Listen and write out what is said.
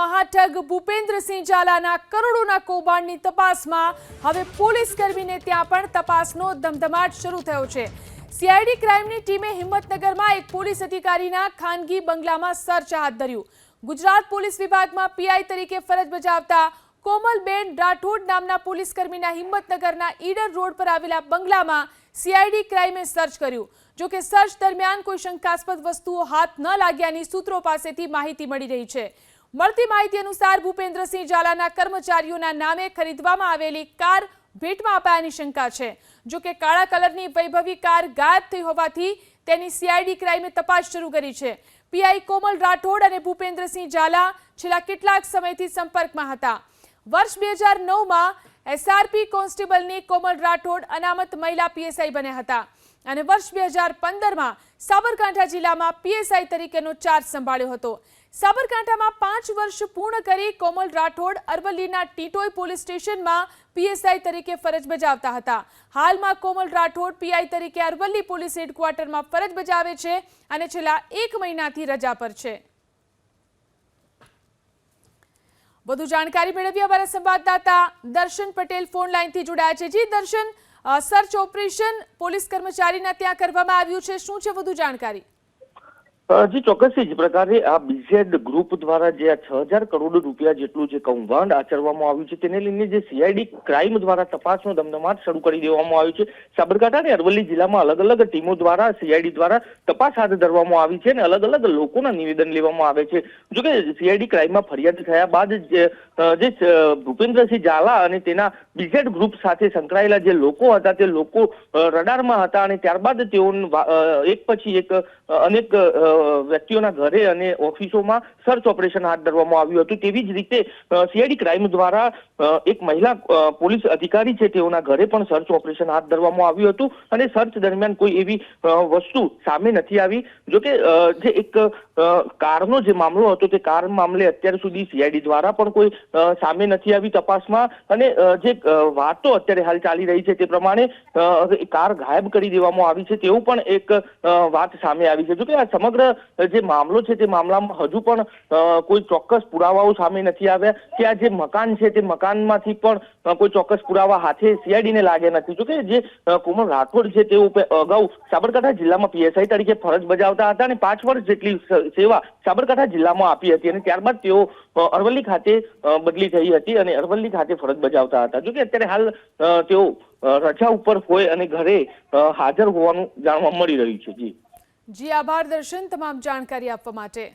મહાઠગ ભૂપેન્દ્રસિંહ ઝાલાના કરોડોના કૌભાંડની તપાસમાં હવે પોલીસ કર્મીને ત્યાં પણ તપાસનો ધમધમાટ શરૂ થયો છે। સીઆઈડી ક્રાઇમની ટીમે હિંમતનગરમાં એક પોલીસ અધિકારીના ખાનગી બંગલામાં સર્ચ હાથ ધર્યું। ગુજરાત પોલીસ વિભાગમાં પીઆઈ તરીકે ફરજ બજાવતા કોમલબેન રાઠોડ નામના પોલીસ કર્મીના હિંમતનગરના ઈડર રોડ પર આવેલા બંગલામાં સીઆઈડી ક્રાઇમે સર્ચ કર્યું। જો કે સર્ચ દરમિયાન કોઈ શંકાસ્પદ વસ્તુઓ હાથ ન લાગ્યાની સૂત્રો પાસેથી માહિતી મળી રહી છે। મળતી માહિતી અનુસાર ભૂપેન્દ્રસિંહ ઝાલાના કર્મચારીઓના નામે ખરીદવામાં આવેલી કાર ભેટમાં અપાયાની શંકા છે। જો કે કાળા કલરની વૈભવી કાર ગાયબ થઈ હોવાથી તેની સીઆઈડી ક્રાઇમે તપાસ શરૂ કરી છે। પીઆઈ કોમલ રાઠોડ અને ભૂપેન્દ્રસિંહ ઝાલા છેલ્લા કેટલાક સમયથી સંપર્કમાં હતા। વર્ષ 2009માં એસઆરપી કોન્સ્ટેબલની કોમલ રાઠોડ અનામત મહિલા પીએસઆઈ બન્યા હતા અને વર્ષ 2015માં સાબરકાંઠા જિલ્લામાં પીએસઆઈ તરીકેનો ચાર્જ સંભાળ્યો હતો। સાબરકાંઠામાં 5 વર્ષ પૂર્ણ કરી કોમલ રાઠોડ અરવલ્લીના ટીટોઈ પોલીસ સ્ટેશનમાં પીએસઆઈ તરીકે ફરજ બજાવતા હતા। હાલમાં કોમલ રાઠોડ પીઆઈ તરીકે અરવલ્લી પોલીસ હેડક્વાર્ટરમાં ફરજ બજાવે છે અને છેલ્લા 1 મહિનાથી રજા પર છે। વધુ જાણકારી મેળવી અમારા સંવાદદાતા દર્શન પટેલ ફોન લાઈનથી જોડાયા છે। જી દર્શન, સર્ચ ઓપરેશન પોલીસ કર્મચારીના ત્યાં કરવામાં આવ્યું છે, શું છે વધુ જાણકારી? જી ચોક્કસ જ પ્રકારે આ બીઝેડ ગ્રુપ દ્વારા જે 6000 કરોડ રૂપિયા જેટલું જે કૌભાંડ આચરવામાં આવ્યું છે તેને લઈને જે સીઆઈડી ક્રાઇમ દ્વારા તપાસનો ધમધમાટ શરૂ કરી દેવામાં આવ્યો છે। સાબરકાંઠા અને અરવલ્લી જિલ્લામાં અલગ અલગ ટીમો દ્વારા સીઆઈડી દ્વારા તપાસ હાથ ધરવામાં આવી છે અને અલગ અલગ લોકોના નિવેદન લેવામાં આવે છે। જો કે સીઆઈડી ક્રાઇમમાં ફરિયાદ થયા બાદ જે ભૂપેન્દ્રસિંહ ઝાલા અને તેના બીઝેડ ગ્રુપ સાથે સંકળાયેલા જે લોકો હતા તે લોકો રડારમાં હતા અને ત્યારબાદ તેઓ એક પછી એક અનેક વ્યક્તિઓના ઘરે અને ઓફિસોમાં સર્ચ ઓપરેશન હાથ ધરવામાં આવ્યું હતું। તેવી જ રીતે સીઆઈડી ક્રાઇમ દ્વારા એક મહિલા પોલીસ અધિકારી છે તેઓના ઘરે પણ સર્ચ ઓપરેશન હાથ ધરવામાં આવ્યું હતું અને સર્ચ દરમિયાન કોઈ એવી વસ્તુ સામે નથી આવી। જો કે જે એક કારનો જે મામલો હતો તે કાર મામલે અત્યાર સુધી સીઆઈડી દ્વારા પણ કોઈ સામે નથી આવી તપાસમાં અને જે વાતો અત્યારે હાલ ચાલી રહી છે તે પ્રમાણે કાર ગાયબ કરી દેવામાં આવી છે તેવું પણ એક વાત સામે આવી છે। જો કે આ સમગ્ર જે મામલો છે તે મામલામાં હજુ પણ કોઈ ચોક્કસ પુરાવાઓ સામે નથી આવ્યા કે આ જે મકાન છે તે મકાનમાંથી પણ કોઈ ચોક્કસ પુરાવા હાથે સીઆઈડીને લાગ્યા નથી। જો કે જે કોમલ રાઠોડ છે તેઓ અગાઉ સાબરકાંઠા જિલ્લામાં પીએસઆઈ તરીકે ફરજ બજાવતા હતા અને 5 વર્ષ જેટલી સેવા સાબરકાંઠા જિલ્લામાં આપી હતી અને ત્યારબાદ તેઓ અરવલ્લી ખાતે બદલી થઈ હતી અને અરવલ્લી ખાતે ફરજ બજાવતા હતા। જો કે અત્યારે હાલ તેઓ રજા ઉપર હોય અને ઘરે હાજર હોવાનું જાણવા મળી રહ્યું છે। જી આભાર દર્શન તમામ જાણકારી આપવા માટે।